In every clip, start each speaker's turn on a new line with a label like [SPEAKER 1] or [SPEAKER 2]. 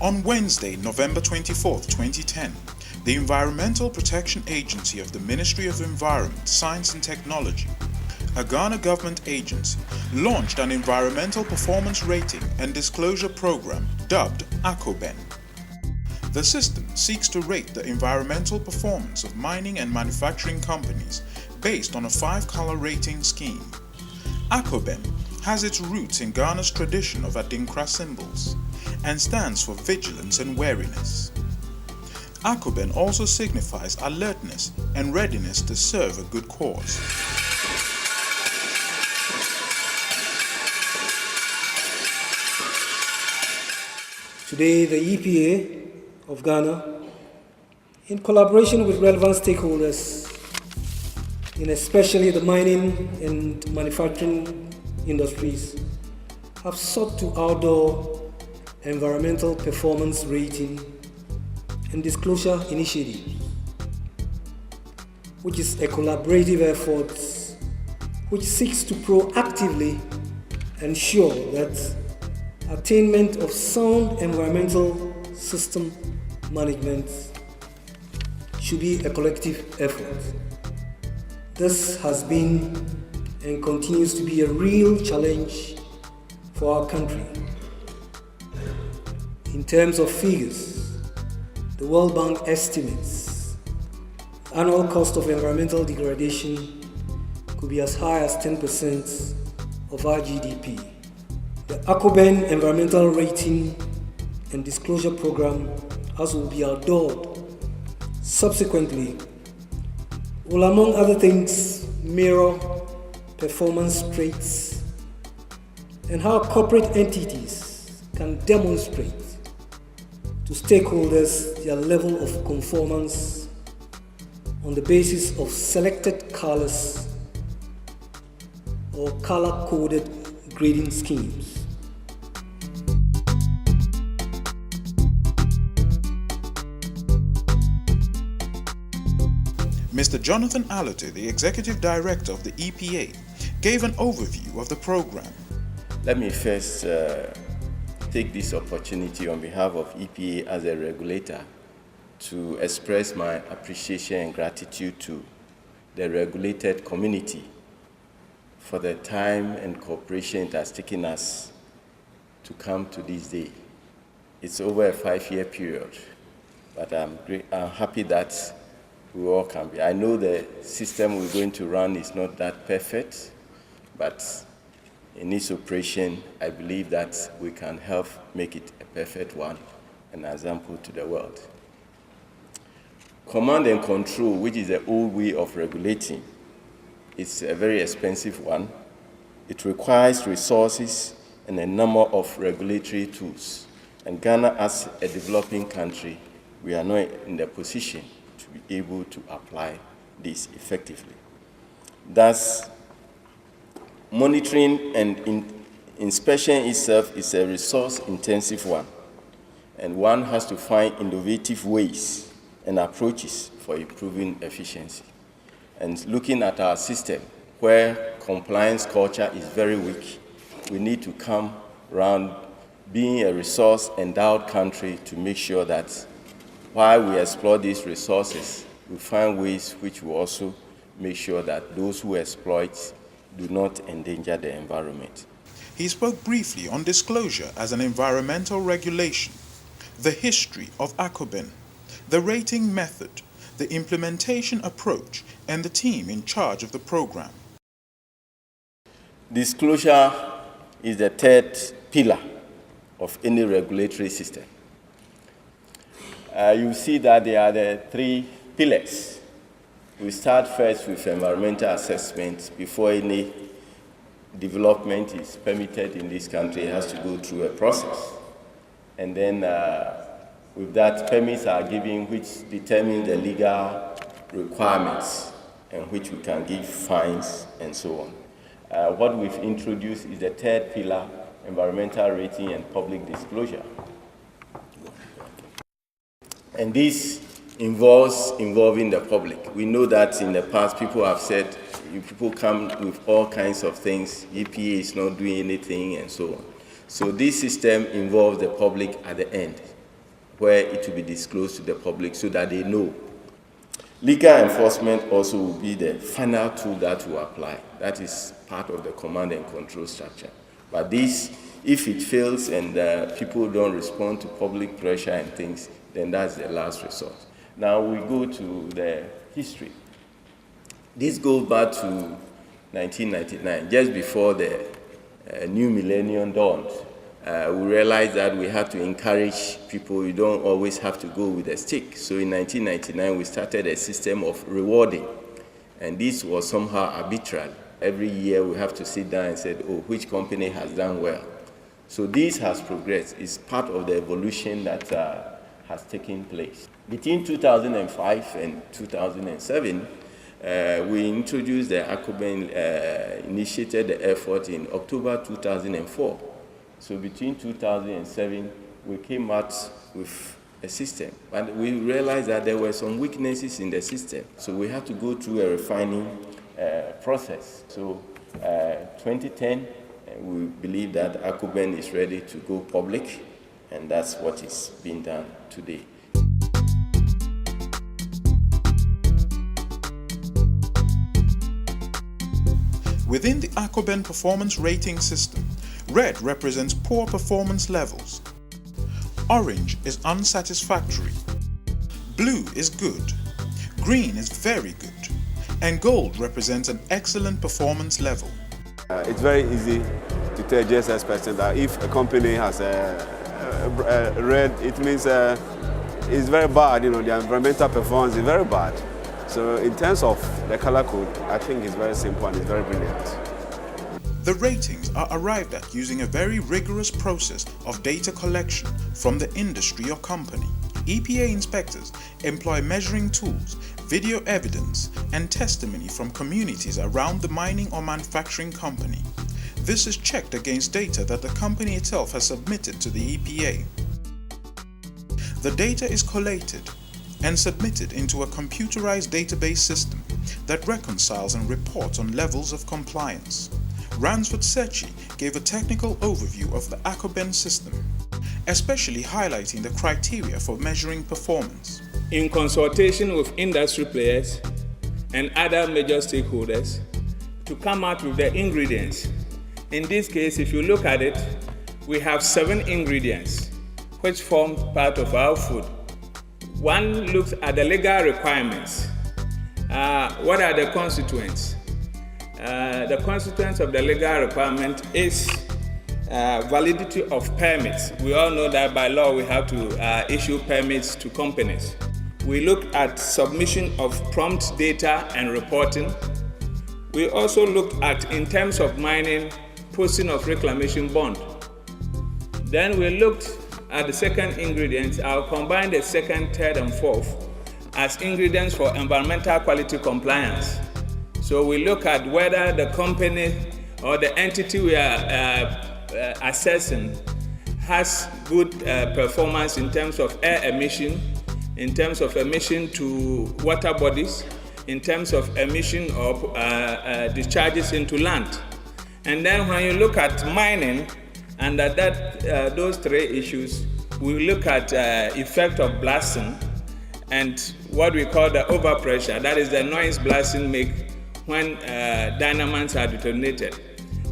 [SPEAKER 1] On Wednesday, November 24, 2010, the Environmental Protection Agency of the Ministry of Environment, Science and Technology, a Ghana government agency, launched an environmental performance rating and disclosure program dubbed Akoben. The system seeks to rate the environmental performance of mining and manufacturing companies based on a 5-color rating scheme. Akoben has its roots in Ghana's tradition of Adinkra symbols and stands for vigilance and wariness. Akoben also signifies alertness and readiness to serve a good cause.
[SPEAKER 2] Today, the EPA of Ghana, in collaboration with relevant stakeholders, in especially the mining and manufacturing industries, have sought to outdoor environmental performance rating and disclosure initiative, which is a collaborative effort which seeks to proactively ensure that attainment of sound environmental system management should be a collective effort. This has been and continues to be a real challenge for our country. In terms of figures, the World Bank estimates the annual cost of environmental degradation could be as high as 10% of our GDP. The Akoben Environmental Rating and Disclosure Program, as will be adored subsequently, will among other things mirror performance traits and how corporate entities can demonstrate to stakeholders their level of conformance on the basis of selected colors or color-coded grading schemes.
[SPEAKER 1] Mr. Jonathan Allotte, the Executive Director of the EPA, gave an overview of the program.
[SPEAKER 3] Let me first take this opportunity on behalf of EPA as a regulator to express my appreciation and gratitude to the regulated community for the time and cooperation it has taken us to come to this day. It's over a 5-year period, but I'm happy that we all can be. I know the system we're going to run is not that perfect, but in its operation, I believe that we can help make it a perfect one, an example to the world. Command and control, which is the old way of regulating, is a very expensive one. It requires resources and a number of regulatory tools. And Ghana, as a developing country, we are not in the position to be able to apply this effectively. Thus, monitoring and inspection itself is a resource-intensive one, and one has to find innovative ways and approaches for improving efficiency. And looking at our system, where compliance culture is very weak, we need to come around being a resource-endowed country to make sure that while we explore these resources, we find ways which will also make sure that those who exploit do not endanger the environment.
[SPEAKER 1] He spoke briefly on disclosure as an environmental regulation, the history of Akoben, the rating method, the implementation approach, and the team in charge of the program.
[SPEAKER 3] Disclosure is the third pillar of any regulatory system. You see that there are the 3 pillars. We start first with environmental assessment. Before any development is permitted in this country, it has to go through a process. And then with that, permits are given which determine the legal requirements and which we can give fines and so on. What we've introduced is the third pillar, environmental rating and public disclosure. And this involving the public. We know that in the past people have said, people come with all kinds of things, EPA is not doing anything and so on. So this system involves the public at the end. where it will be disclosed to the public so that they know. Legal enforcement also will be the final tool that will apply. That is part of the command and control structure. But this, if it fails and people don't respond to public pressure and things, then that's the last resort. Now we go to the history. This goes back to 1999, just before the new millennium dawned. We realized that we had to encourage people. You don't always have to go with a stick. So in 1999, we started a system of rewarding. And this was somehow arbitrary. Every year we have to sit down and say, oh, which company has done well? So this has progressed. It's part of the evolution that has taken place. Between 2005 and 2007, we introduced the Akoben, initiated the effort in October 2004. So between 2007, we came out with a system. But we realized that there were some weaknesses in the system. So we had to go through a refining process. So 2010, we believe that Akoben is ready to go public, and that's what is being done today.
[SPEAKER 1] Within the Akoben performance rating system, red represents poor performance levels, orange is unsatisfactory, blue is good, green is very good, and gold represents an excellent performance level.
[SPEAKER 4] It's very easy to tell JSS person that if a company has a red, it means it's very bad. You know, the environmental performance is very bad. So in terms of the color code, I think it's very simple and it's very brilliant.
[SPEAKER 1] The ratings are arrived at using a very rigorous process of data collection from the industry or company. EPA inspectors employ measuring tools, video evidence, and testimony from communities around the mining or manufacturing company. This is checked against data that the company itself has submitted to the EPA. The data is collated and submitted into a computerized database system that reconciles and reports on levels of compliance. Ransford Sechi gave a technical overview of the Akoben system, especially highlighting the criteria for measuring performance.
[SPEAKER 5] In consultation with industry players and other major stakeholders to come out with the ingredients. In this case, if you look at it, we have 7 ingredients which form part of our food. One looks at the legal requirements. What are the constituents? The constituents of the legal requirement is validity of permits. We all know that by law we have to issue permits to companies. We look at submission of prompt data and reporting. We also looked at, in terms of mining, posting of reclamation bond. Then we looked at the second ingredient. I'll combine the second, third, and fourth as ingredients for environmental quality compliance. So we look at whether the company or the entity we are assessing has good performance in terms of air emission, in terms of emission to water bodies, in terms of emission of discharges into land. And then when you look at mining, under those 3 issues, we look at effect of blasting and what we call the overpressure, that is the noise blasting make when dynamites are detonated.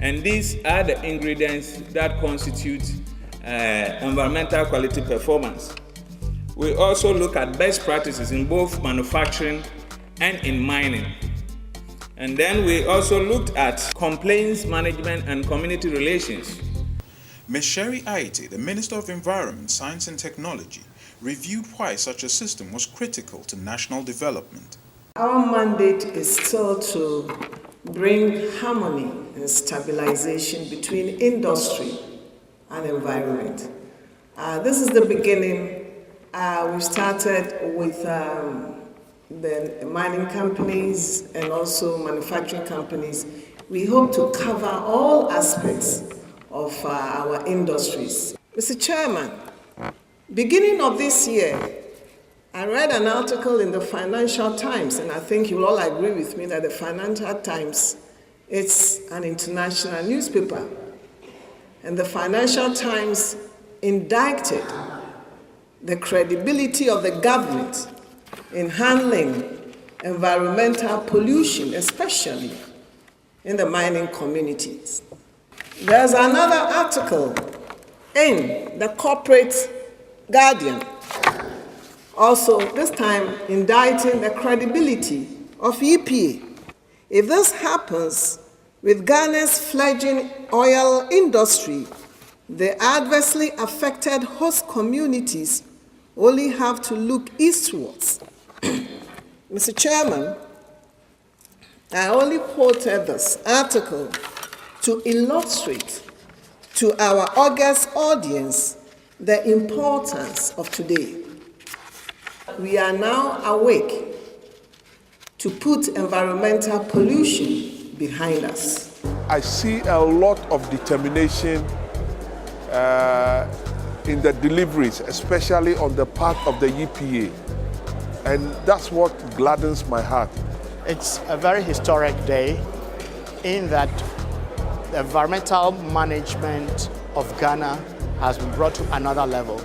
[SPEAKER 5] And these are the ingredients that constitute environmental quality performance. We also look at best practices in both manufacturing and in mining. And then we also looked at complaints management and community relations.
[SPEAKER 1] Ms. Sherry Aite, the Minister of Environment, Science and Technology, reviewed why such a system was critical to national development.
[SPEAKER 6] Our mandate is still to bring harmony and stabilization between industry and environment. This is the beginning. We started with the mining companies and also manufacturing companies. We hope to cover all aspects of our industries. Mr. Chairman, beginning of this year, I read an article in the Financial Times, and I think you will all agree with me that the Financial Times, it's an international newspaper. And the Financial Times indicted the credibility of the government in handling environmental pollution, especially in the mining communities. There's another article in the Corporate Guardian, also this time indicting the credibility of EPA. If this happens with Ghana's fledgling oil industry, the adversely affected host communities only have to look eastwards. Mr. Chairman, I only quoted this article to illustrate to our august audience the importance of today. We are now awake to put environmental pollution behind us.
[SPEAKER 7] I see a lot of determination in the deliveries, especially on the part of the EPA. And that's what gladdens my heart.
[SPEAKER 8] It's a very historic day in that the environmental management of Ghana has been brought to another level.